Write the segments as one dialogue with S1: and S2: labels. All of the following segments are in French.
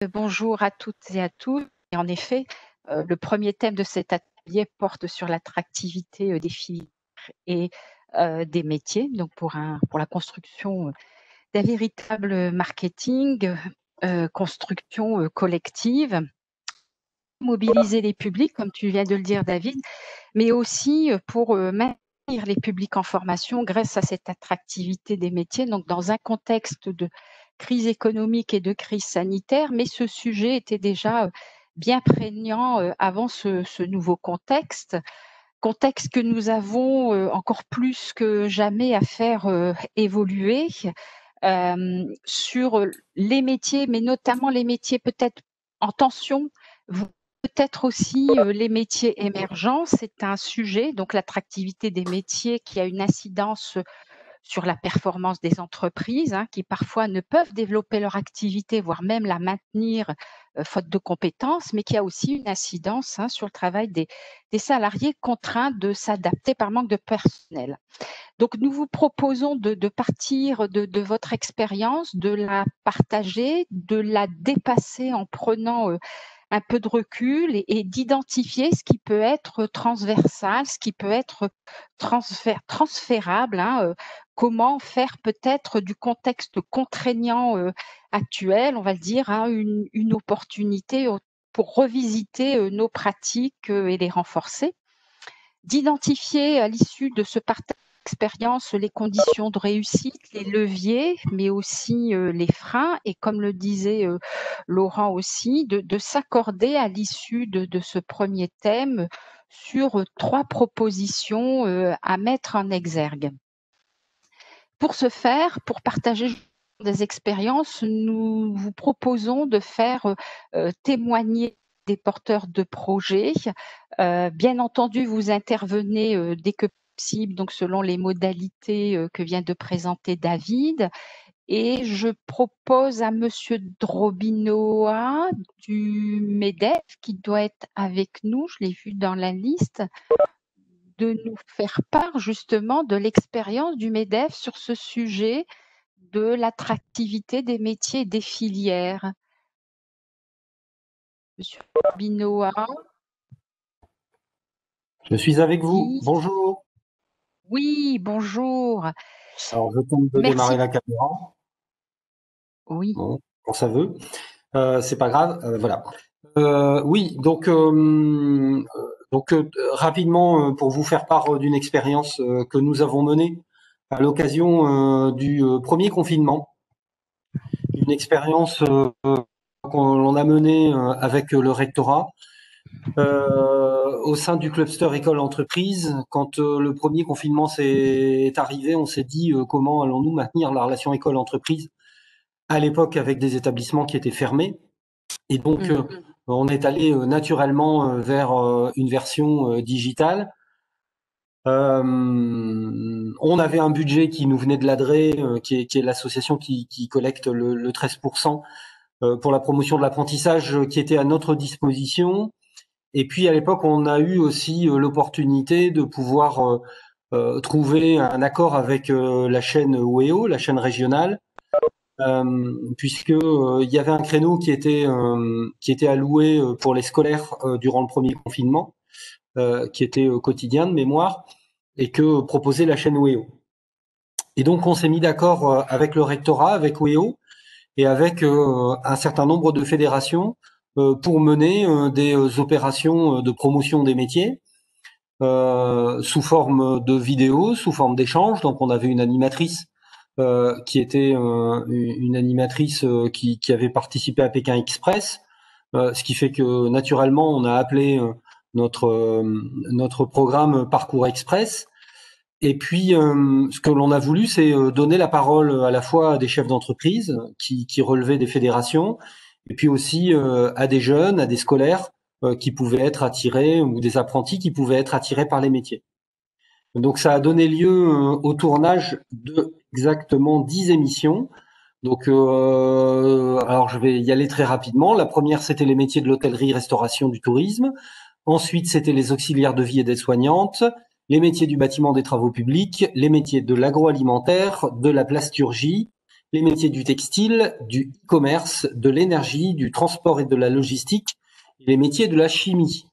S1: Bonjour à toutes et à tous. Et en effet, le premier thème de cet atelier porte sur l'attractivité des filières et des métiers, donc pour la construction d'un véritable marketing, construction collective, mobiliser les publics, comme tu viens de le dire, David, mais aussi pour maintenir les publics en formation grâce à cette attractivité des métiers. Donc, dans un contexte de crise économique et de crise sanitaire, mais ce sujet était déjà bien prégnant avant ce nouveau contexte que nous avons encore plus que jamais à faire évoluer sur les métiers, mais notamment les métiers peut-être en tension, peut-être aussi les métiers émergents. C'est un sujet, donc l'attractivité des métiers qui a une incidence sur la performance des entreprises, qui parfois ne peuvent développer leur activité, voire même la maintenir faute de compétences, mais qui a aussi une incidence sur le travail des salariés contraints de s'adapter par manque de personnel. Donc, nous vous proposons de partir de votre expérience, de la partager, de la dépasser en prenant un peu de recul et d'identifier ce qui peut être transversal, ce qui peut être transférable. Comment faire peut-être du contexte contraignant actuel, on va le dire, une opportunité pour revisiter nos pratiques et les renforcer. D'identifier à l'issue de ce partage d'expérience les conditions de réussite, les leviers, mais aussi les freins, et comme le disait Laurent aussi, de s'accorder à l'issue de ce premier thème sur 3 propositions à mettre en exergue. Pour ce faire, pour partager des expériences, nous vous proposons de faire témoigner des porteurs de projets. Bien entendu, vous intervenez dès que possible, donc selon les modalités que vient de présenter David. Et je propose à Monsieur Drobinoa du MEDEF, qui doit être avec nous, je l'ai vu dans la liste, de nous faire part justement de l'expérience du MEDEF sur ce sujet de l'attractivité des métiers et des filières. Monsieur Drobinoa.
S2: Je suis avec vous.
S1: Oui.
S2: Bonjour.
S1: Oui, bonjour.
S2: Alors, je tente de
S1: Merci.
S2: démarrer la caméra.
S1: Oui.
S2: Bon, quand ça veut. C'est pas grave. Voilà. Oui, donc rapidement pour vous faire part d'une expérience que nous avons menée à l'occasion du premier confinement. Une expérience qu'on a menée avec le rectorat. Au sein du cluster école-entreprise, quand le premier confinement est arrivé, on s'est dit comment allons-nous maintenir la relation école-entreprise à l'époque avec des établissements qui étaient fermés. Et donc, on est allé naturellement vers une version digitale. On avait un budget qui nous venait de l'ADRE, qui est l'association qui collecte le 13% pour la promotion de l'apprentissage, qui était à notre disposition. Et puis à l'époque, on a eu aussi l'opportunité de pouvoir trouver un accord avec la chaîne WEO, la chaîne régionale, puisque il y avait un créneau qui était alloué pour les scolaires durant le premier confinement, qui était quotidien de mémoire, et que proposait la chaîne WEO. Et donc on s'est mis d'accord avec le rectorat, avec WEO, et avec un certain nombre de fédérations pour mener des opérations de promotion des métiers sous forme de vidéos, sous forme d'échanges. Donc on avait une animatrice qui était une animatrice qui avait participé à Pékin Express, ce qui fait que naturellement on a appelé notre programme Parcours Express. Et puis, ce que l'on a voulu, c'est donner la parole à la fois à des chefs d'entreprise qui relevaient des fédérations, et puis aussi à des jeunes, à des scolaires qui pouvaient être attirés, ou des apprentis qui pouvaient être attirés par les métiers. Donc, ça a donné lieu au tournage de exactement 10 émissions. Donc, alors je vais y aller très rapidement. La première, c'était les métiers de l'hôtellerie, restauration, du tourisme. Ensuite, c'était les auxiliaires de vie et d'aides-soignantes, les métiers du bâtiment des travaux publics, les métiers de l'agroalimentaire, de la plasturgie les métiers du textile, du e-commerce, de l'énergie, du transport et de la logistique, et les métiers de la chimie.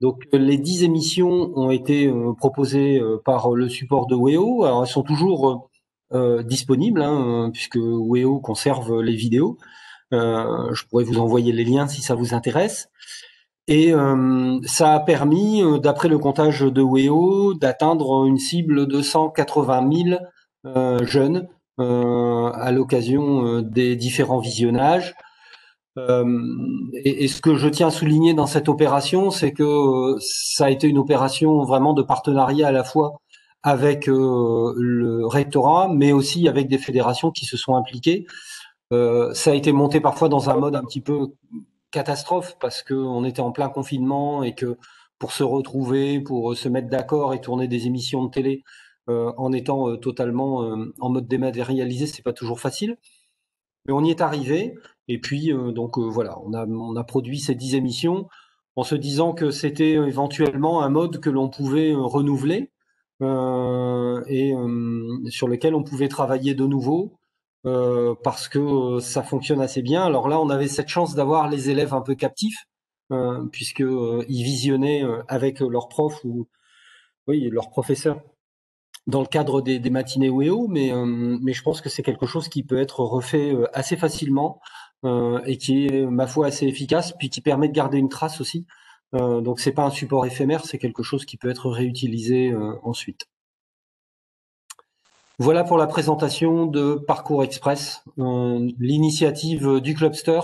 S2: Donc les 10 émissions ont été proposées par le support de WEO. Alors elles sont toujours disponibles, hein, puisque WEO conserve les vidéos. Je pourrais vous envoyer les liens si ça vous intéresse. Et ça a permis, d'après le comptage de WEO, d'atteindre une cible de 180 000 jeunes à l'occasion des différents visionnages. Et ce que je tiens à souligner dans cette opération, c'est que ça a été une opération vraiment de partenariat à la fois avec le rectorat, mais aussi avec des fédérations qui se sont impliquées. Ça a été monté parfois dans un mode un petit peu catastrophe parce qu'on était en plein confinement et que pour se retrouver, pour se mettre d'accord et tourner des émissions de télé en étant totalement en mode dématérialisé, c'est pas toujours facile. Mais on y est arrivé. Et puis, voilà, on a produit ces 10 émissions en se disant que c'était éventuellement un mode que l'on pouvait renouveler et sur lequel on pouvait travailler de nouveau parce que ça fonctionne assez bien. Alors là, on avait cette chance d'avoir les élèves un peu captifs puisque ils visionnaient avec leurs profs ou oui, leurs professeurs dans le cadre des matinées WEO, mais je pense que c'est quelque chose qui peut être refait assez facilement et qui est, ma foi, assez efficace, puis qui permet de garder une trace aussi. Donc c'est pas un support éphémère, c'est quelque chose qui peut être réutilisé ensuite. Voilà pour la présentation de Parcours Express, l'initiative du Clubster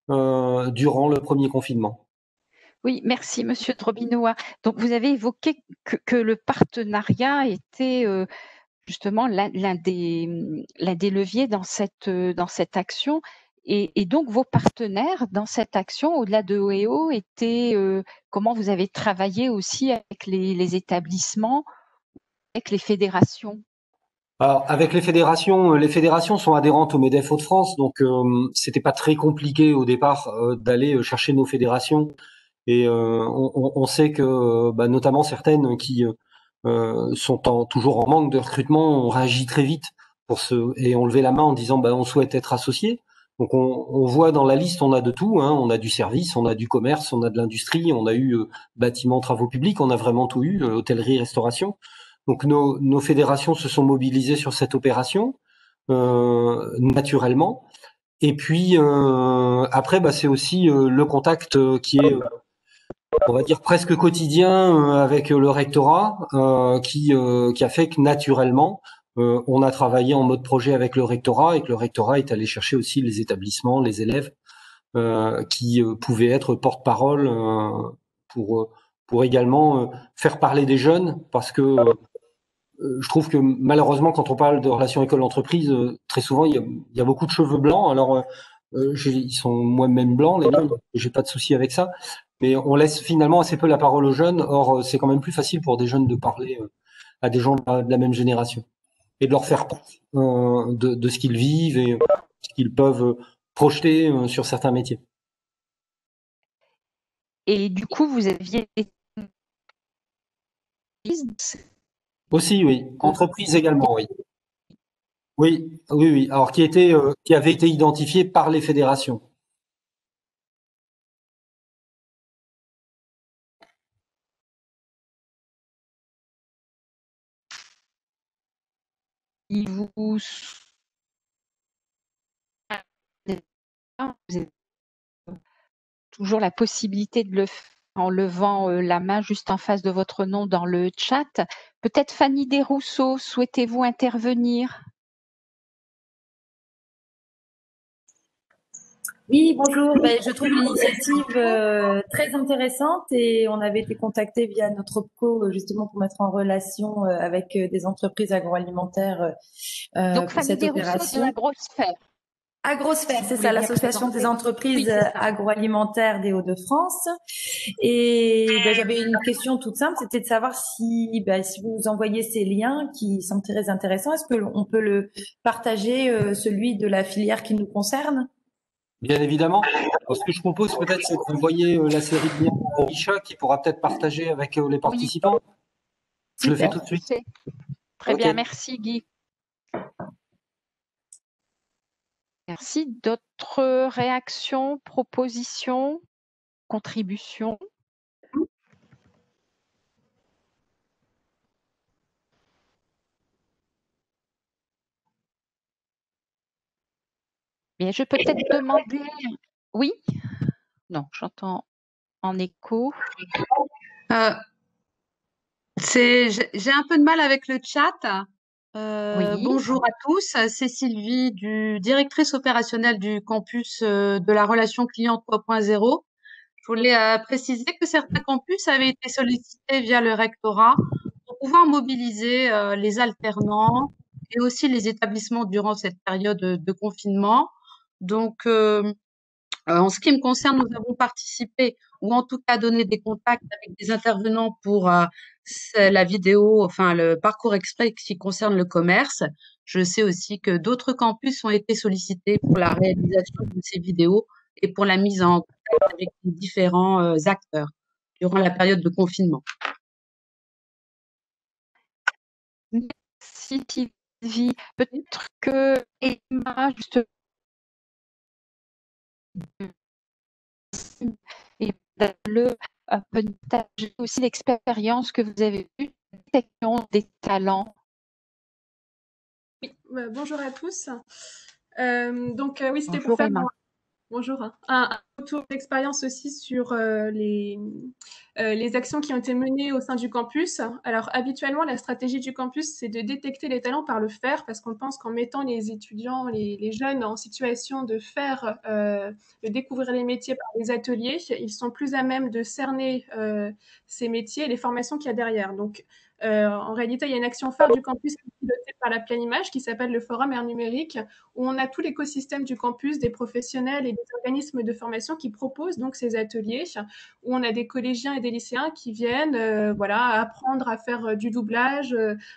S2: durant le premier confinement.
S1: Oui, merci Monsieur Drobinoa. Donc vous avez évoqué que le partenariat était justement l'un des leviers dans cette action. Et donc vos partenaires dans cette action, au-delà de OEO, étaient comment vous avez travaillé aussi avec les établissements, avec les fédérations?
S2: Alors, avec les fédérations sont adhérentes au MEDEF Hauts-de-France, donc c'était pas très compliqué au départ d'aller chercher nos fédérations. Et on sait que, notamment certaines qui sont toujours en manque de recrutement, ont réagi très vite et ont levé la main en disant, on souhaite être associé. Donc on voit dans la liste, on a de tout, hein, on a du service, on a du commerce, on a de l'industrie, on a eu bâtiments, travaux publics, on a vraiment tout eu, hôtellerie, restauration. Donc nos fédérations se sont mobilisées sur cette opération naturellement. Et puis après, c'est aussi le contact qui est, on va dire, presque quotidien avec le rectorat, qui a fait que naturellement, on a travaillé en mode projet avec le rectorat et que le rectorat est allé chercher aussi les établissements, les élèves qui pouvaient être porte-parole pour également faire parler des jeunes, parce que je trouve que malheureusement, quand on parle de relations école-entreprise, très souvent, il y a beaucoup de cheveux blancs. Alors, ils sont moi-même blancs, les noms, donc j'ai pas de souci avec ça. Mais on laisse finalement assez peu la parole aux jeunes. Or, c'est quand même plus facile pour des jeunes de parler à des gens de la même génération et de leur faire part de ce qu'ils vivent et ce qu'ils peuvent projeter sur certains métiers.
S1: Et du coup, vous aviez des
S2: Aussi, oui. Entreprise également, oui. Oui, oui, oui. Alors, qui avait été identifié par les fédérations.
S1: vous vous avez toujours la possibilité de le faire en levant la main juste en face de votre nom dans le chat. Peut-être Fanny Desrousseaux, souhaitez-vous intervenir?
S3: Oui, bonjour. Je trouve l'initiative très intéressante et on avait été contacté via notre OPCO justement pour mettre en relation avec des entreprises agroalimentaires
S1: Donc
S3: pour
S1: Fanny
S3: cette
S1: Desrousseaux de
S3: opération.
S1: Agrosphère.
S3: Agrosphère,
S1: Si vous
S3: c'est
S1: voulez
S3: ça,
S1: bien
S3: l'association des
S1: présenter.
S3: entreprises
S1: Oui, c'est ça.
S3: agroalimentaires des Hauts-de-France. Et j'avais une question toute simple, c'était de savoir si, si vous nous envoyez ces liens qui sont très intéressants, est-ce que on peut le partager, celui de la filière qui nous concerne?
S2: Bien évidemment. Alors, ce que je propose peut-être, c'est d'envoyer la série de liens à Richard qui pourra peut-être partager avec les
S1: Oui,
S2: participants. Je le fais tout
S3: Super.
S2: de suite.
S1: c'est très
S2: OK.
S1: bien. Merci Guy. Merci. D'autres réactions, propositions, contributions? Bien, je peux peut-être demander oui? Non, j'entends en écho.
S4: Euh, j'ai un peu de mal avec le chat.
S1: Oui.
S4: Bonjour à tous, c'est Sylvie, directrice opérationnelle du campus de la relation client 3.0. Je voulais préciser que certains campus avaient été sollicités via le rectorat pour pouvoir mobiliser les alternants et aussi les établissements durant cette période de confinement. Donc, en ce qui me concerne, nous avons participé ou en tout cas donné des contacts avec des intervenants pour la vidéo, enfin le parcours exprès qui concerne le commerce. Je sais aussi que d'autres campus ont été sollicités pour la réalisation de ces vidéos et pour la mise en contact avec les différents acteurs durant la période de confinement.
S1: Merci Sylvie. Peut-être que Emma, justement, et le peut partager aussi l'expérience que vous avez eue de détection des talents.
S5: Oui, bonjour à tous. Donc oui, c'était pour
S1: Bonjour
S5: faire
S1: Emma.
S5: bonjour, un retour d'expérience aussi sur les actions qui ont été menées au sein du campus. Alors habituellement, la stratégie du campus, c'est de détecter les talents par le faire, parce qu'on pense qu'en mettant les étudiants, les jeunes en situation de faire, de découvrir les métiers par les ateliers, ils sont plus à même de cerner ces métiers et les formations qu'il y a derrière. Donc en réalité, il y a une action phare du campus qui est pilotée par la Pleine Image qui s'appelle le Forum Air Numérique, où on a tout l'écosystème du campus, des professionnels et des organismes de formation qui proposent donc ces ateliers, où on a des collégiens et des lycéens qui viennent voilà, apprendre à faire du doublage,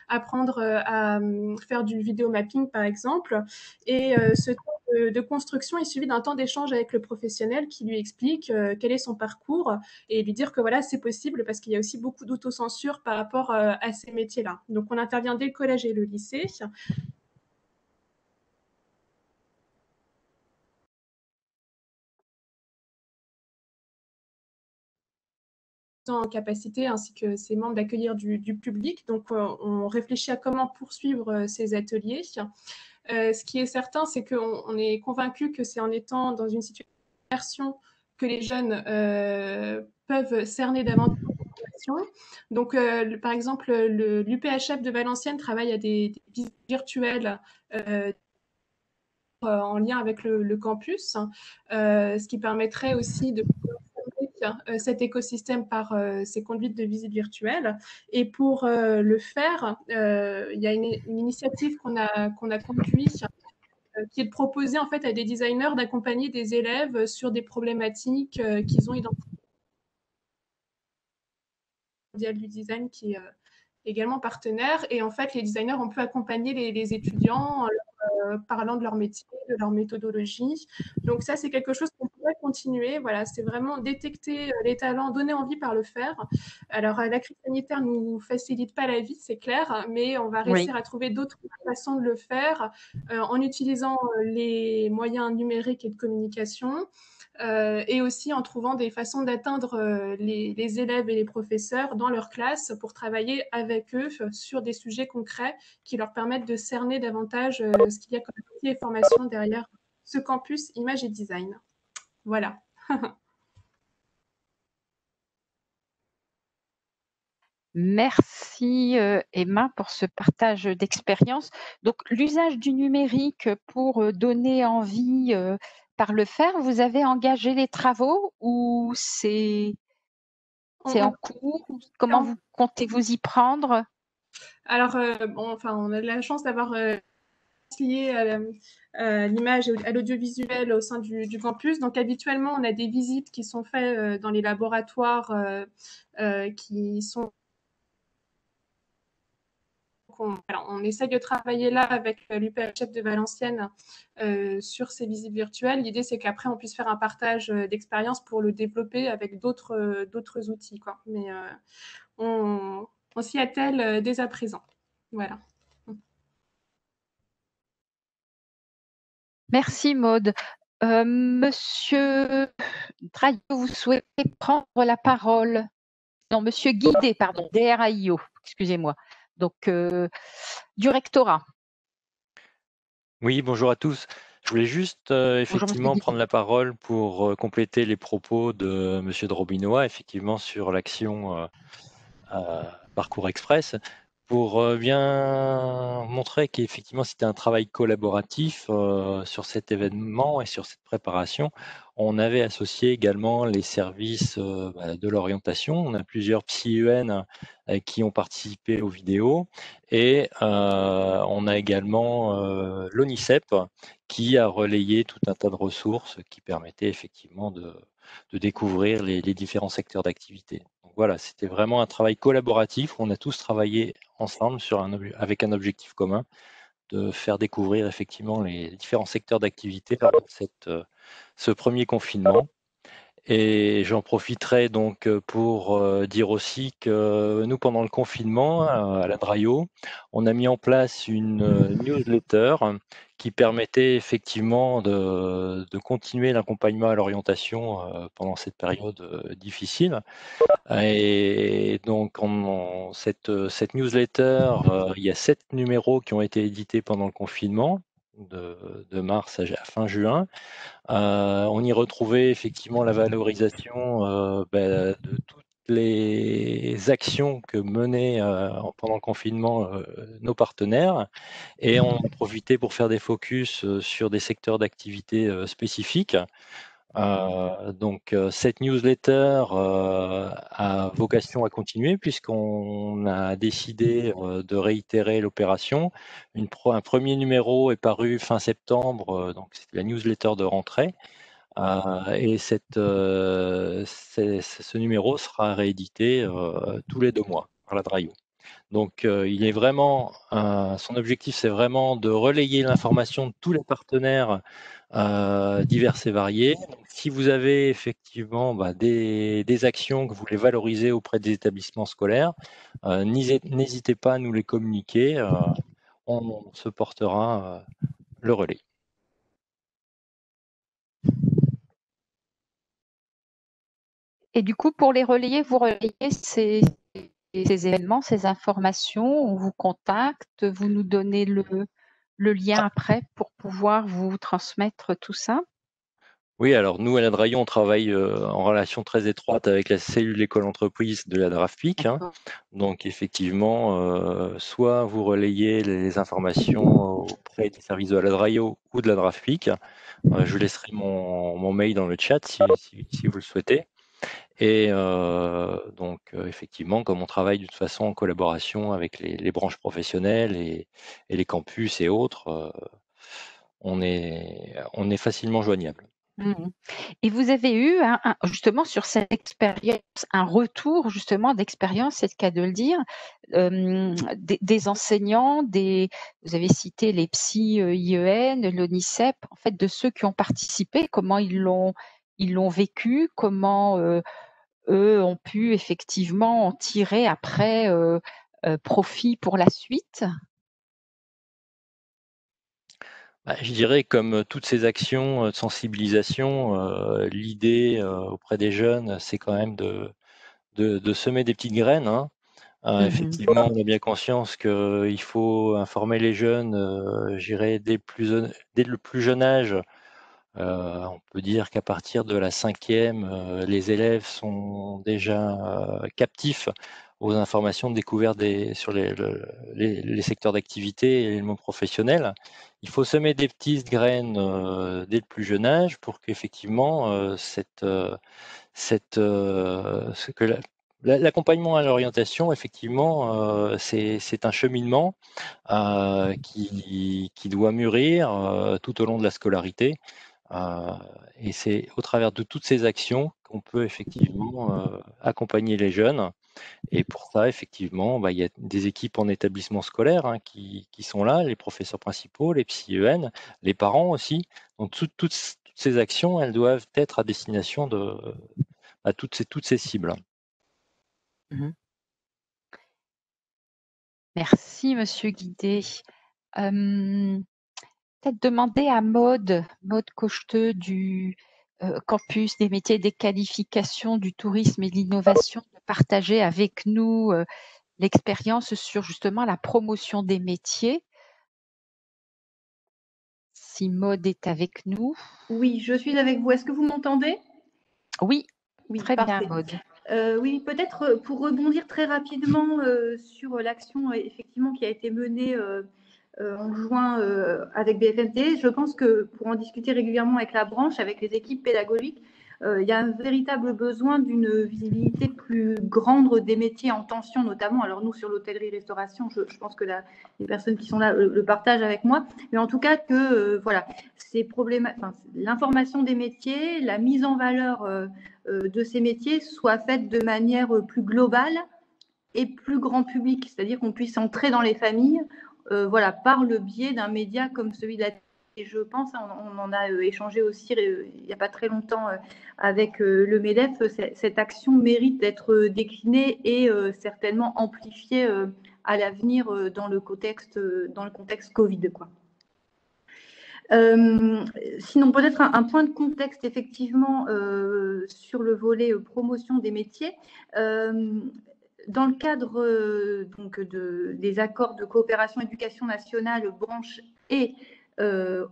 S5: apprendre à faire du vidéo mapping par exemple. Et ce temps de construction est suivi d'un temps d'échange avec le professionnel qui lui explique quel est son parcours et lui dire que voilà, c'est possible parce qu'il y a aussi beaucoup d'autocensure par rapport à ces métiers-là. Donc on intervient dès le collège et le lycée. En capacité ainsi que ses membres d'accueillir du public. Donc, on réfléchit à comment poursuivre ces ateliers. Ce qui est certain, c'est qu'on est convaincu que c'est en étant dans une situation d'immersion que les jeunes peuvent cerner davantage d'informations. Donc, par exemple, l'UPHF de Valenciennes travaille à des visites virtuelles en lien avec le campus, ce qui permettrait aussi de cet écosystème par ces conduites de visite virtuelle. Et pour le faire, il y a une initiative qu'on a conduite qui est de proposer en fait à des designers d'accompagner des élèves sur des problématiques qu'ils ont identifiées du design qui est également partenaire. Et en fait, les designers ont pu accompagner les étudiants en parlant de leur métier, de leur méthodologie. Donc ça, c'est quelque chose qu'on pourrait continuer. Voilà, c'est vraiment détecter les talents, donner envie par le faire. Alors, la crise sanitaire ne nous facilite pas la vie, c'est clair, mais on va réussir à trouver d'autres façons de le faire en utilisant les moyens numériques et de communication. Et aussi en trouvant des façons d'atteindre les élèves et les professeurs dans leur classe pour travailler avec eux sur des sujets concrets qui leur permettent de cerner davantage ce qu'il y a comme métier et formation derrière ce campus image et design. Voilà.
S1: Merci Emma pour ce partage d'expérience. Donc l'usage du numérique pour donner envie par le faire, vous avez engagé les travaux ou c'est en cours? Comment vous comptez vous y prendre?
S5: Alors, bon, enfin, on a de la chance d'avoir lié à l'image et à l'audiovisuel au sein du campus. Donc habituellement, on a des visites qui sont faites dans les laboratoires qui sont on essaye de travailler là avec l'UPHF de Valenciennes sur ces visites virtuelles. L'idée, c'est qu'après, on puisse faire un partage d'expérience pour le développer avec d'autres outils. Quoi. Mais on s'y attelle dès à présent. Voilà.
S1: Merci Maude. Monsieur Draillot, vous souhaitez prendre la parole? Non, Monsieur Guidé, pardon, DRAIO, excusez-moi. Donc, du rectorat.
S6: Oui, bonjour à tous. Je voulais juste
S1: Bonjour, Monsieur
S6: effectivement
S1: Guidé.
S6: prendre la parole pour compléter les propos de Monsieur de Robinois, effectivement sur l'action Parcours Express, pour bien montrer qu'effectivement c'était un travail collaboratif sur cet événement et sur cette préparation. On avait associé également les services de l'orientation. On a plusieurs psy-UN qui ont participé aux vidéos et on a également l'ONICEP qui a relayé tout un tas de ressources qui permettaient effectivement de découvrir les différents secteurs d'activité. Donc voilà, c'était vraiment un travail collaboratif où on a tous travaillé ensemble avec un objectif commun de faire découvrir effectivement les différents secteurs d'activité par ce premier confinement. Et j'en profiterai donc pour dire aussi que nous, pendant le confinement, à la Draio, on a mis en place une newsletter qui permettait effectivement de continuer l'accompagnement à l'orientation pendant cette période difficile. Et donc, cette newsletter, il y a 7 numéros qui ont été édités pendant le confinement, de mars à fin juin. On y retrouvait effectivement la valorisation de toutes les actions que menaient pendant le confinement nos partenaires, et on en profitait pour faire des focus sur des secteurs d'activité spécifiques. Donc cette newsletter a vocation à continuer puisqu'on a décidé de réitérer l'opération. Un premier numéro est paru fin septembre, donc c'est la newsletter de rentrée. Et ce numéro sera réédité tous les 2 mois par la Draio. Donc, il est vraiment, son objectif, c'est vraiment de relayer l'information de tous les partenaires divers et variés. Donc, si vous avez effectivement des actions que vous voulez valoriser auprès des établissements scolaires, n'hésitez pas à nous les communiquer. On se portera le relais.
S1: Et du coup, pour les relayer, vous relayez ces événements, ces informations, on vous contacte, vous nous donnez le lien après pour pouvoir vous transmettre tout ça?
S6: Oui, alors nous, à la Draillon, on travaille en relation très étroite avec la cellule école-entreprise de la DRAFPIC.
S1: D'accord.
S6: Donc effectivement, soit vous relayez les informations auprès des services de la Draillon ou de la DRAFPIC. Je vous laisserai mon mail dans le chat si vous le souhaitez. Et donc effectivement, comme on travaille de toute façon en collaboration avec les branches professionnelles et les campus et autres, on est facilement joignable.
S1: Mmh. Et vous avez eu justement sur cette expérience, un retour justement d'expérience, c'est le cas de le dire, des enseignants, vous avez cité les psy, IEN, l'ONICEP, en fait de ceux qui ont participé, comment ils l'ont vécu, comment, eux ont pu effectivement en tirer après, profit pour la suite?
S6: Je dirais comme toutes ces actions de sensibilisation, l'idée auprès des jeunes, c'est quand même de semer des petites graines, hein.
S1: Mmh.
S6: Effectivement, on a bien conscience qu'il faut informer les jeunes, je dirais dès le plus jeune âge. On peut dire qu'à partir de la 5e, les élèves sont déjà captifs aux informations découvertes sur les secteurs d'activité et les mondes professionnels. Il faut semer des petites graines dès le plus jeune âge pour qu'effectivement l'accompagnement à l'orientation, effectivement, c'est un cheminement qui doit mûrir tout au long de la scolarité. Et c'est au travers de toutes ces actions qu'on peut effectivement accompagner les jeunes. Et pour ça, effectivement, il y a des équipes en établissement scolaire qui sont là, les professeurs principaux, les psy-EN, les parents aussi. Donc toutes ces actions, elles doivent être à destination à toutes ces cibles.
S1: Mmh. Merci monsieur Guidé. peut-être demander à Maude Cocheteux du campus des métiers et des qualifications du tourisme et de l'innovation de partager avec nous l'expérience sur justement la promotion des métiers. Si Maude est avec nous.
S7: Oui, je suis avec vous. Est-ce que vous m'entendez?
S1: Oui,
S7: Oui,
S1: très
S7: parfait.
S1: bien, Maude.
S7: Oui, peut-être pour rebondir très rapidement sur l'action effectivement qui a été menée en juin avec BFMT, je pense que pour en discuter régulièrement avec la branche, avec les équipes pédagogiques, il y a un véritable besoin d'une visibilité plus grande des métiers en tension, notamment. Alors nous, sur l'hôtellerie-restauration, je pense que les personnes qui sont là le partagent avec moi, mais en tout cas que voilà, l'information des métiers, la mise en valeur de ces métiers soit faite de manière plus globale et plus grand public, c'est-à-dire qu'on puisse entrer dans les familles voilà, par le biais d'un média comme celui de la télé. Et je pense, on en a échangé aussi il n'y a pas très longtemps avec le MEDEF, cette action mérite d'être déclinée et certainement amplifiée à l'avenir dans le contexte Covid, quoi. Sinon, peut-être un point de contexte, effectivement, sur le volet promotion des métiers. Dans le cadre donc des accords de coopération éducation nationale, branche et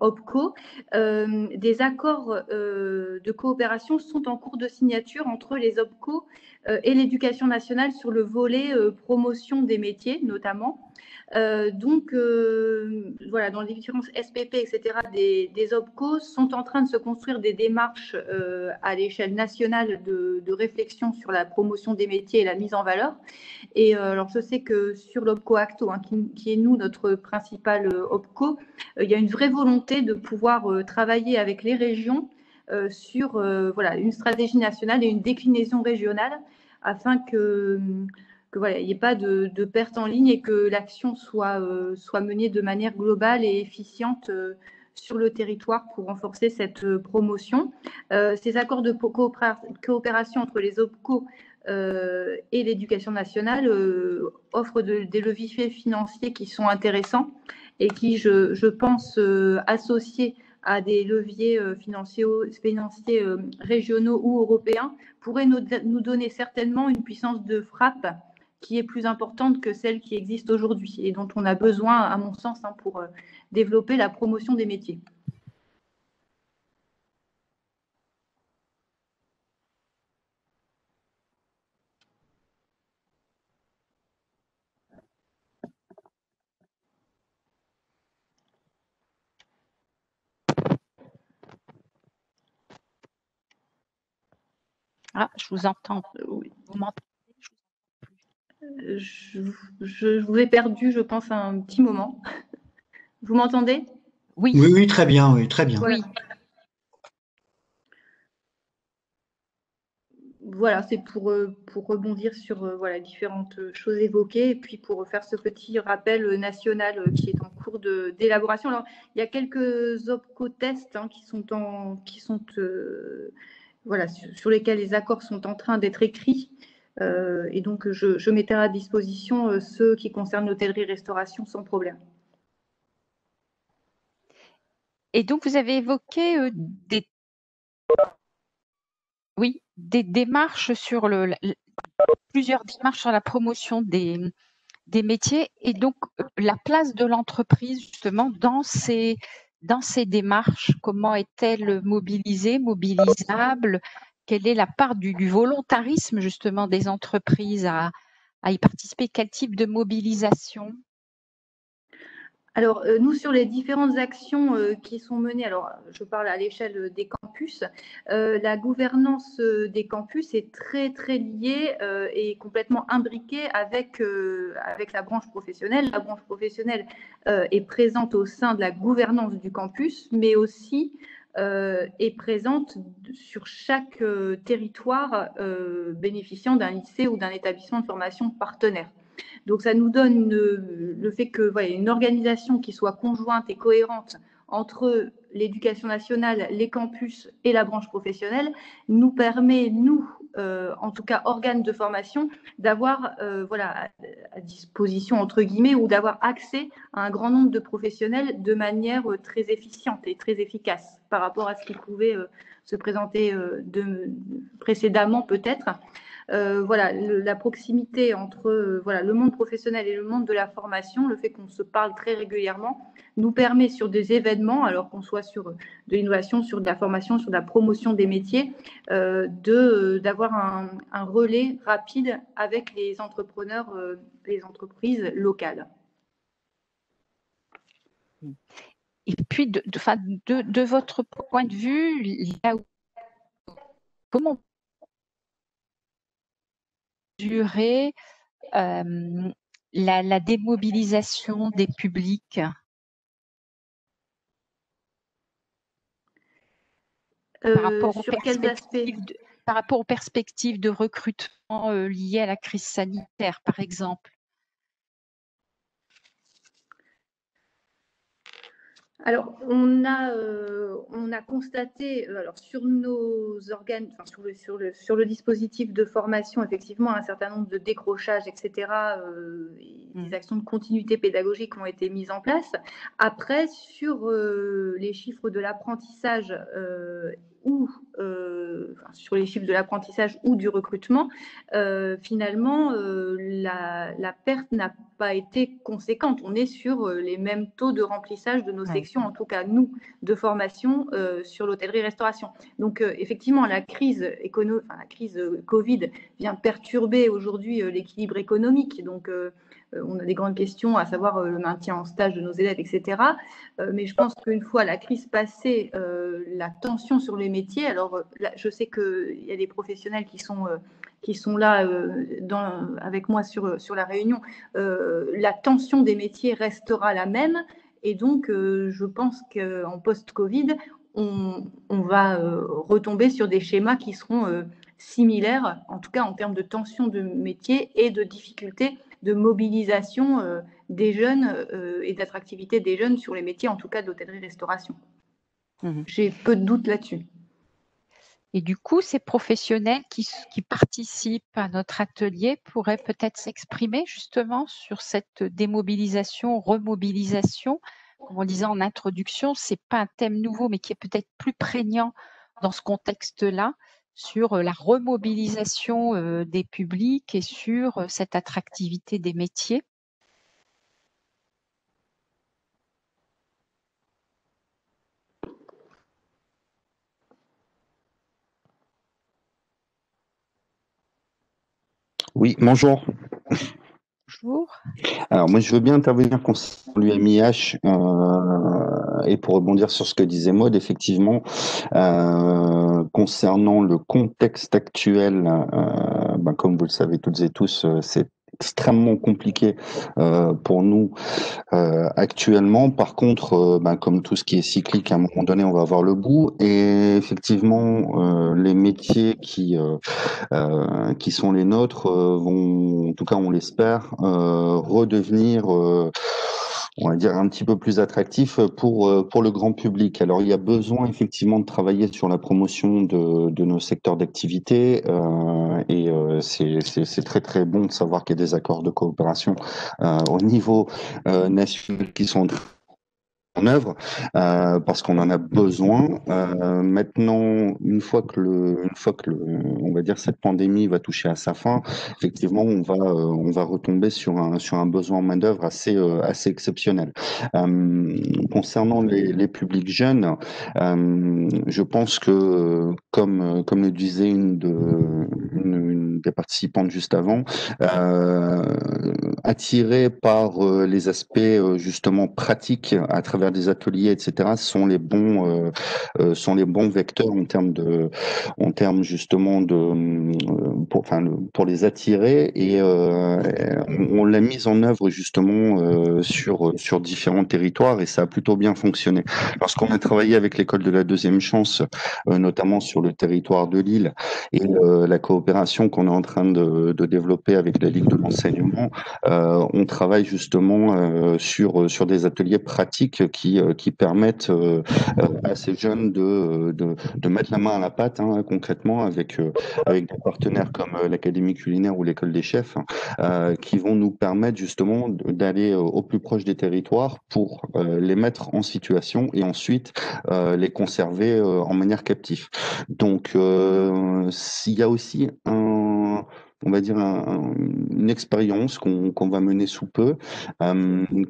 S7: OPCO, des accords de coopération sont en cours de signature entre les OPCO et l'éducation nationale sur le volet promotion des métiers, notamment. Donc, voilà, dans les différences SPP, etc., des OPCO sont en train de se construire des démarches à l'échelle nationale de réflexion sur la promotion des métiers et la mise en valeur. Et alors, je sais que sur l'OPCO Acto, hein, qui est nous, notre principal OPCO, il y a une vraie volonté de pouvoir travailler avec les régions sur voilà, une stratégie nationale et une déclinaison régionale afin que voilà, il n'y ait pas de perte en ligne et que l'action soit menée de manière globale et efficiente sur le territoire pour renforcer cette promotion. Ces accords de coopération entre les OPCO et l'éducation nationale offrent des leviers financiers qui sont intéressants et qui, je pense, associés à des leviers financiers régionaux ou européens, pourraient nous donner certainement une puissance de frappe qui est plus importante que celle qui existe aujourd'hui et dont on a besoin, à mon sens, hein, pour développer la promotion des métiers.
S1: Ah, je vous entends.
S7: Oui.
S1: Vous m'entendez?
S7: Je vous ai perdu, je pense, un petit moment. Vous m'entendez?
S1: Oui.
S8: Oui, oui, très bien, oui, très bien.
S7: Voilà. Oui. Voilà, c'est pour rebondir sur voilà, différentes choses évoquées et puis pour faire ce petit rappel national qui est en cours d'élaboration. Alors, il y a quelques OPCO tests hein, voilà, sur lesquels les accords sont en train d'être écrits. Et donc, je mettrai à disposition ceux qui concernent l'hôtellerie-restauration sans problème.
S1: Et donc, vous avez évoqué des démarches sur plusieurs démarches sur la promotion des métiers et donc la place de l'entreprise justement dans ces démarches. Comment est-elle mobilisée, mobilisable? Quelle est la part du volontarisme justement des entreprises à y participer? Quel type de mobilisation?
S7: Alors, nous, sur les différentes actions qui sont menées, alors je parle à l'échelle des campus, la gouvernance des campus est très, très liée et complètement imbriquée avec la branche professionnelle. La branche professionnelle est présente au sein de la gouvernance du campus, mais aussi est présente sur chaque territoire bénéficiant d'un lycée ou d'un établissement de formation partenaire. Donc, ça nous donne le fait que voilà, une organisation qui soit conjointe et cohérente entre l'éducation nationale, les campus et la branche professionnelle, nous permet, nous, en tout cas organes de formation, d'avoir voilà, à disposition, entre guillemets, ou d'avoir accès à un grand nombre de professionnels de manière très efficiente et très efficace par rapport à ce qui pouvait se présenter précédemment peut-être. Voilà, la proximité entre voilà, le monde professionnel et le monde de la formation, le fait qu'on se parle très régulièrement, nous permet sur des événements, alors qu'on soit sur de l'innovation, sur de la formation, sur de la promotion des métiers, d'avoir un relais rapide avec les entrepreneurs, les entreprises locales.
S1: Et puis, de votre point de vue, là où, comment mesurer la démobilisation des publics? Par rapport aux perspectives de recrutement liées à la crise sanitaire, par exemple?
S7: Alors, on a constaté, alors sur nos organes, enfin sur le dispositif de formation, effectivement, un certain nombre de décrochages, etc., des actions de continuité pédagogique ont été mises en place. Après, sur les chiffres de l'apprentissage sur les chiffres de l'apprentissage ou du recrutement, finalement, la perte n'a pas été conséquente. On est sur les mêmes taux de remplissage de nos sections, en tout cas nous, de formation sur l'hôtellerie-restauration. Donc effectivement, la crise Covid vient perturber aujourd'hui l'équilibre économique. Donc on a des grandes questions, à savoir le maintien en stage de nos élèves, etc. Mais je pense qu'une fois la crise passée, la tension sur les métiers, alors là, je sais qu'il y a des professionnels qui sont là avec moi sur la réunion, la tension des métiers restera la même. Et donc, je pense qu'en post-Covid, on va retomber sur des schémas qui seront similaires, en tout cas en termes de tension de métiers et de difficultés de mobilisation des jeunes et d'attractivité des jeunes sur les métiers, en tout cas de l'hôtellerie-restauration. J'ai peu de doutes là-dessus.
S1: Et du coup, ces professionnels qui participent à notre atelier pourraient peut-être s'exprimer justement sur cette démobilisation, remobilisation. Comme on disait en introduction, ce n'est pas un thème nouveau, mais qui est peut-être plus prégnant dans ce contexte-là, sur la remobilisation des publics et sur cette attractivité des métiers.
S8: Oui, bonjour.
S1: Bonjour.
S8: Alors, moi, je veux bien intervenir concernant l'UMIH et pour rebondir sur ce que disait Maud, effectivement, concernant le contexte actuel, comme vous le savez toutes et tous, c'est extrêmement compliqué pour nous actuellement. Par contre, comme tout ce qui est cyclique, à un moment donné, on va avoir le bout. Et effectivement, les métiers qui sont les nôtres vont, en tout cas, on l'espère, redevenir on va dire un petit peu plus attractif pour le grand public. Alors il y a besoin effectivement de travailler sur la promotion de nos secteurs d'activité et c'est très très bon de savoir qu'il y a des accords de coopération au niveau national qui sont en œuvre parce qu'on en a besoin. Maintenant, une fois que on va dire cette pandémie va toucher à sa fin, effectivement, on va retomber sur un besoin en main d'œuvre assez exceptionnel. Concernant les publics jeunes, je pense que comme le disait une des participantes juste avant, attirés par les aspects justement pratiques à travers des ateliers, etc., sont les bons vecteurs en termes justement pour les attirer et on l'a mise en œuvre justement sur différents territoires et ça a plutôt bien fonctionné. Lorsqu'on a travaillé avec l'école de la deuxième chance, notamment sur le territoire de Lille et la coopération qu'on qu'on est en train de développer avec la Ligue de l'enseignement, on travaille justement sur des ateliers pratiques qui permettent à ces jeunes de mettre la main à la pâte, hein, concrètement, avec des partenaires comme l'Académie culinaire ou l'École des chefs, qui vont nous permettre justement d'aller au plus proche des territoires pour les mettre en situation et ensuite les conserver en manière captive. Donc, il y a aussi on va dire une expérience qu'on va mener sous peu,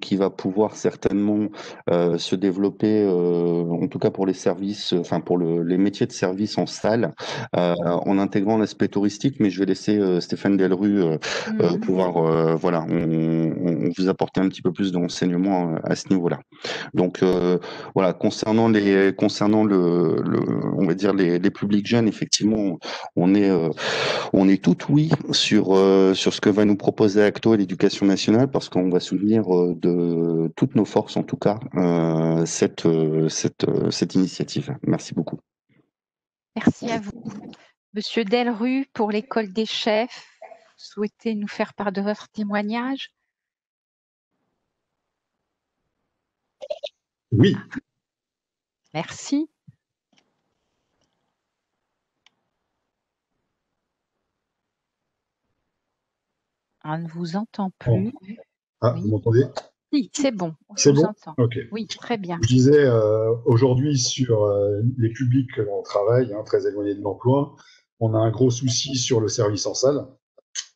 S8: qui va pouvoir certainement se développer, en tout cas pour les services, enfin pour les métiers de service en salle, en intégrant l'aspect touristique. Mais je vais laisser Stéphane Delru pouvoir, voilà, on vous apporter un petit peu plus de renseignements à ce niveau-là. Donc voilà, concernant on va dire les publics jeunes, effectivement, on est tout oui sur ce que va nous proposer Acto et l'Éducation nationale, parce qu'on va soutenir de toutes nos forces, en tout cas, cette initiative. Merci beaucoup.
S1: Merci à vous. Monsieur Delru, pour l'École des chefs, vous souhaitez nous faire part de votre témoignage?
S9: Oui.
S1: Merci. On ne vous entend plus.
S9: Ah,
S1: oui.
S9: Vous m'entendez?
S1: Oui, c'est bon.
S9: C'est bon?
S1: Entend.
S9: Ok.
S1: Oui, très bien.
S9: Je disais, aujourd'hui, sur les publics que l'on travaille, hein, très éloignés de l'emploi, on a un gros souci sur le service en salle,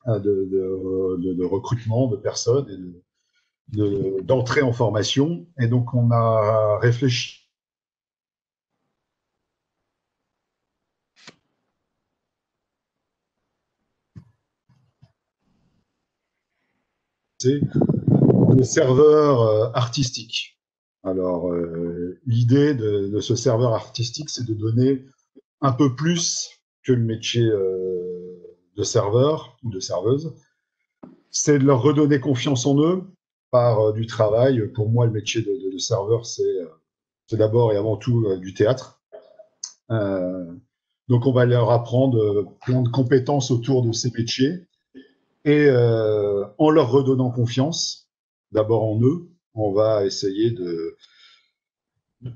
S9: de recrutement de personnes et d'entrée en formation. Et donc, on a réfléchi le serveur artistique. Alors, l'idée de ce serveur artistique, c'est de donner un peu plus que le métier de serveur ou de serveuse. C'est de leur redonner confiance en eux par du travail. Pour moi, le métier de serveur, c'est d'abord et avant tout du théâtre. Donc, on va leur apprendre plein de compétences autour de ces métiers. Et en leur redonnant confiance, d'abord en eux, on va essayer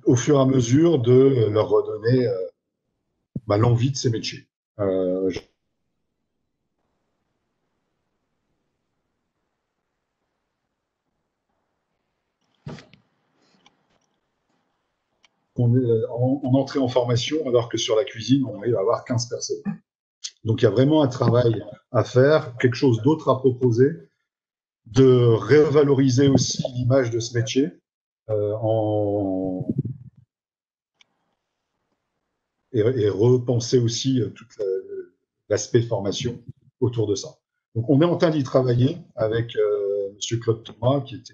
S9: au fur et à mesure de leur redonner l'envie de ces métiers. On est en entrée en formation, alors que sur la cuisine, on arrive à avoir 15 personnes. Donc, il y a vraiment un travail à faire, quelque chose d'autre à proposer, de revaloriser aussi l'image de ce métier et repenser aussi tout l'aspect formation autour de ça. Donc, on est en train d'y travailler avec Monsieur Claude Thomas, qui était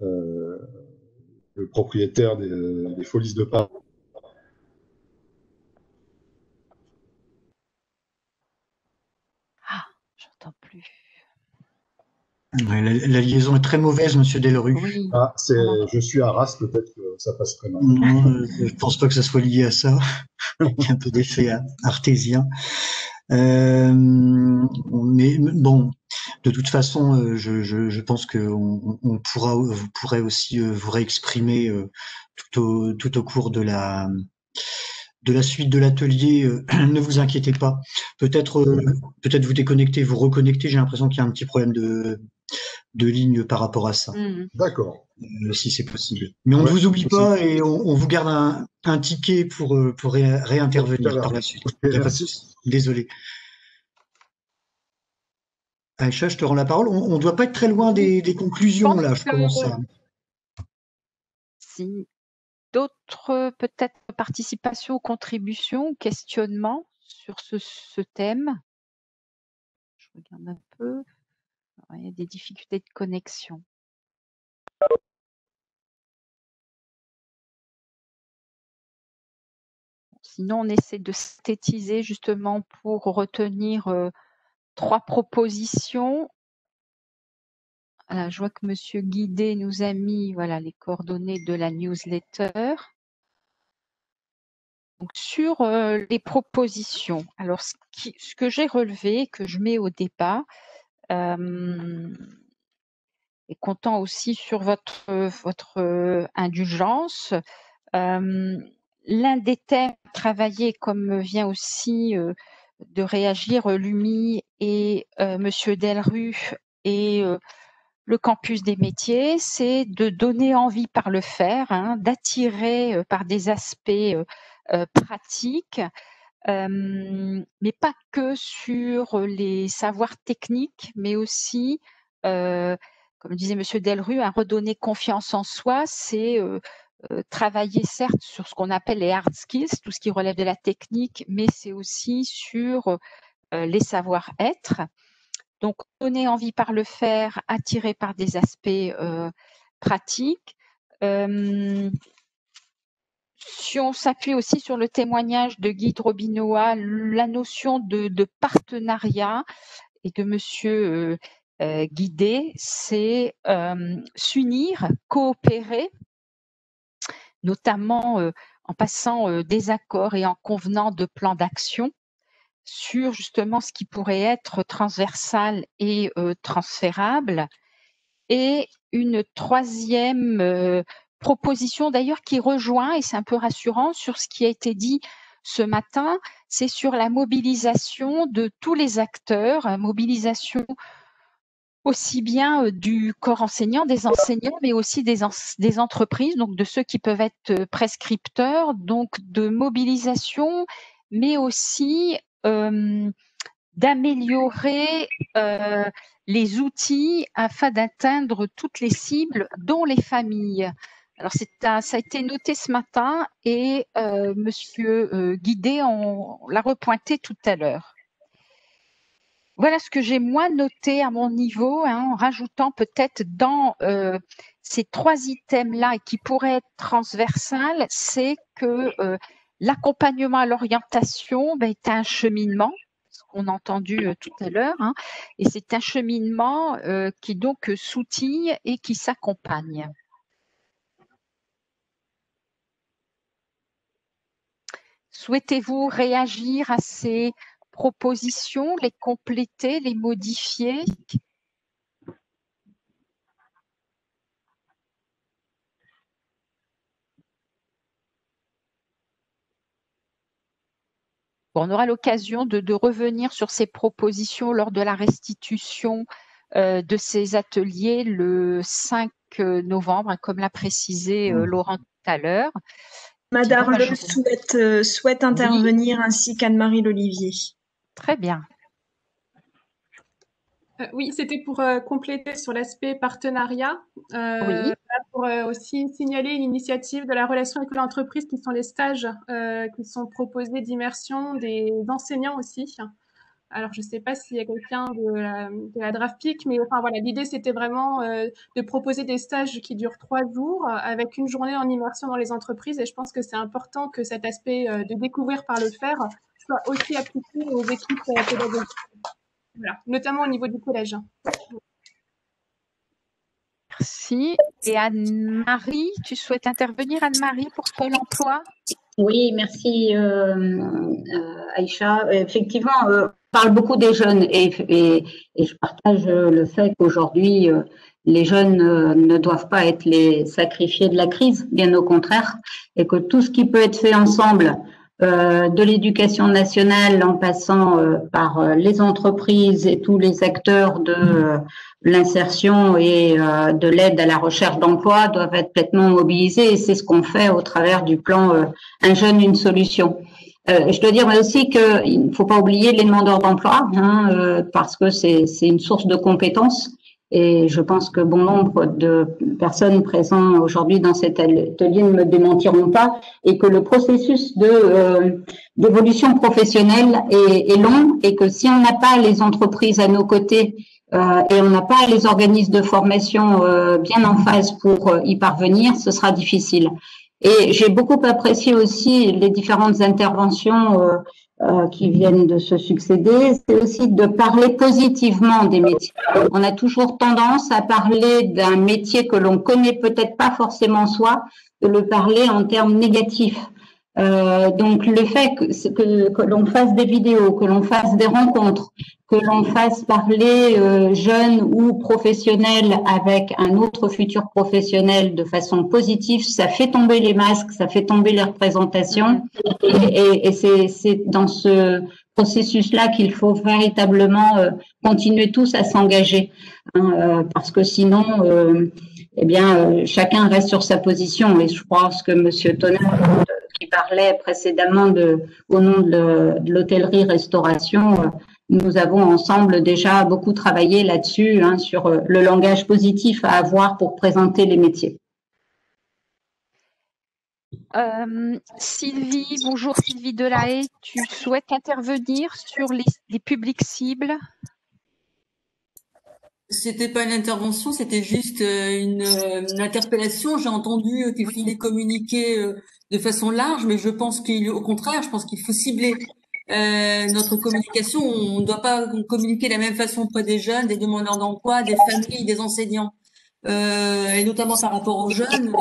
S9: le propriétaire des Folies de Paris.
S1: Ah, j'entends plus.
S10: La liaison est très mauvaise, Monsieur Delru.
S1: Oui.
S9: Ah, je suis à Arras, peut-être que ça passe très mal.
S10: Non, je pense pas que ça soit lié à ça. Il y a un peu d'effet artésien. Mais bon, de toute façon, je pense que vous pourrez aussi vous réexprimer tout au cours de la suite de l'atelier. Ne vous inquiétez pas. Peut-être vous déconnecter, vous reconnecter. J'ai l'impression qu'il y a un petit problème de ligne par rapport à ça.
S9: D'accord.
S10: Si c'est possible. Mais on ne vous oublie pas et on vous garde un ticket pour réintervenir par la suite.
S9: Okay,
S10: désolé. Aïcha, je te rends la parole. On ne doit pas être très loin des conclusions, là, je pense.
S1: Si d'autres, peut-être, participations, contributions, questionnements sur ce thème? Je regarde un peu. Il y a des difficultés de connexion. Sinon, on essaie de synthétiser justement pour retenir 3 propositions. Voilà, je vois que Monsieur Guidé nous a mis les coordonnées de la newsletter. Donc, sur les propositions, alors ce que j'ai relevé, que je mets au débat, et comptant aussi sur votre indulgence, l'un des thèmes travaillés, comme vient aussi de réagir Lumi et Monsieur Delru et le campus des métiers, c'est de donner envie par le faire, hein, d'attirer par des aspects pratiques, mais pas que sur les savoirs techniques, mais aussi, comme disait Monsieur Delru, à redonner confiance en soi, c'est travailler certes sur ce qu'on appelle les hard skills, tout ce qui relève de la technique, mais c'est aussi sur les savoir-être. Donc, donner envie par le faire, attirer par des aspects pratiques. Si on s'appuie aussi sur le témoignage de Guy Drobinoa, la notion de partenariat et de Monsieur Guidé, c'est s'unir, coopérer, notamment en passant des accords et en convenant de plans d'action sur justement ce qui pourrait être transversal et transférable. Et une troisième proposition d'ailleurs qui rejoint, et c'est un peu rassurant, sur ce qui a été dit ce matin, c'est sur la mobilisation de tous les acteurs, mobilisation aussi bien du corps enseignant, des enseignants, mais aussi des entreprises, donc de ceux qui peuvent être prescripteurs, donc de mobilisation, mais aussi d'améliorer les outils afin d'atteindre toutes les cibles, dont les familles. Alors, ça a été noté ce matin et Monsieur Guidé, on l'a repointé tout à l'heure. Voilà ce que j'ai moi noté à mon niveau, hein, en rajoutant peut-être dans ces trois items-là et qui pourraient être transversales, c'est que l'accompagnement à l'orientation est un cheminement, ce qu'on a entendu tout à l'heure, hein, et c'est un cheminement qui donc s'outille et qui s'accompagne. Souhaitez-vous réagir à ces propositions, les compléter, les modifier? Bon, on aura l'occasion de revenir sur ces propositions lors de la restitution de ces ateliers le 5 novembre, hein, comme l'a précisé Laurent tout à l'heure.
S11: Madame Le souhaite intervenir, oui, ainsi qu'Anne-Marie L'Olivier.
S1: Très bien.
S5: Oui, c'était pour compléter sur l'aspect partenariat,
S1: oui.
S5: Pour aussi signaler une initiative de la relation avec l'entreprise qui sont les stages qui sont proposés d'immersion des enseignants aussi. Alors, je ne sais pas s'il y a quelqu'un de la DRAFPIC, mais enfin voilà, l'idée c'était vraiment de proposer des stages qui durent 3 jours avec une journée en immersion dans les entreprises, et je pense que c'est important que cet aspect de découvrir par le faire soit aussi appliqué aux équipes pédagogiques. Voilà, notamment au niveau du collège.
S1: Merci. Et Anne-Marie, tu souhaites intervenir, Anne-Marie, pour Pôle emploi?
S12: Oui, merci Aïcha. Effectivement, on parle beaucoup des jeunes et je partage le fait qu'aujourd'hui, les jeunes ne doivent pas être les sacrifiés de la crise, bien au contraire, et que tout ce qui peut être fait ensemble, de l'éducation nationale en passant par les entreprises et tous les acteurs de l'insertion et de l'aide à la recherche d'emploi doivent être pleinement mobilisés, et c'est ce qu'on fait au travers du plan Un jeune, une solution. Je dois dire aussi qu'il ne faut pas oublier les demandeurs d'emploi, hein, parce que c'est une source de compétences. Et je pense que bon nombre de personnes présentes aujourd'hui dans cet atelier ne me démentiront pas, et que le processus d'évolution professionnelle est long, et que si on n'a pas les entreprises à nos côtés et on n'a pas les organismes de formation bien en phase pour y parvenir, ce sera difficile. Et j'ai beaucoup apprécié aussi les différentes interventions qui viennent de se succéder, c'est aussi de parler positivement des métiers. On a toujours tendance à parler d'un métier que l'on connaît peut-être pas forcément soi, de le parler en termes négatifs. Donc le fait que l'on fasse des vidéos, que l'on fasse des rencontres, que l'on fasse parler jeunes ou professionnels avec un autre futur professionnel de façon positive, ça fait tomber les masques, ça fait tomber les représentations, et c'est dans ce processus-là qu'il faut véritablement continuer tous à s'engager, hein, parce que sinon, eh bien, chacun reste sur sa position. Et je pense que Monsieur Tonnerre, qui parlait précédemment au nom de l'hôtellerie-restauration, nous avons ensemble déjà beaucoup travaillé là-dessus, hein, sur le langage positif à avoir pour présenter les métiers.
S1: Sylvie, bonjour Sylvie Delahaye, tu souhaites intervenir sur les publics cibles?
S13: C'était pas une intervention, c'était juste une interpellation. J'ai entendu qu'il fallait communiquer de façon large, mais je pense qu'au contraire, je pense qu'il faut cibler notre communication. On ne doit pas communiquer de la même façon auprès des jeunes, des demandeurs d'emploi, des familles, des enseignants, et notamment par rapport aux jeunes.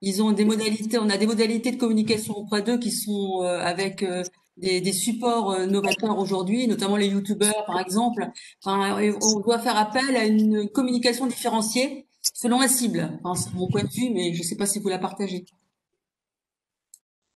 S13: Ils ont des modalités, on a des modalités de communication auprès d'eux qui sont avec des supports novateurs aujourd'hui, notamment les youtubeurs par exemple. Enfin, on doit faire appel à une communication différenciée selon la cible. Enfin, c'est mon point de vue, mais je ne sais pas si vous la partagez.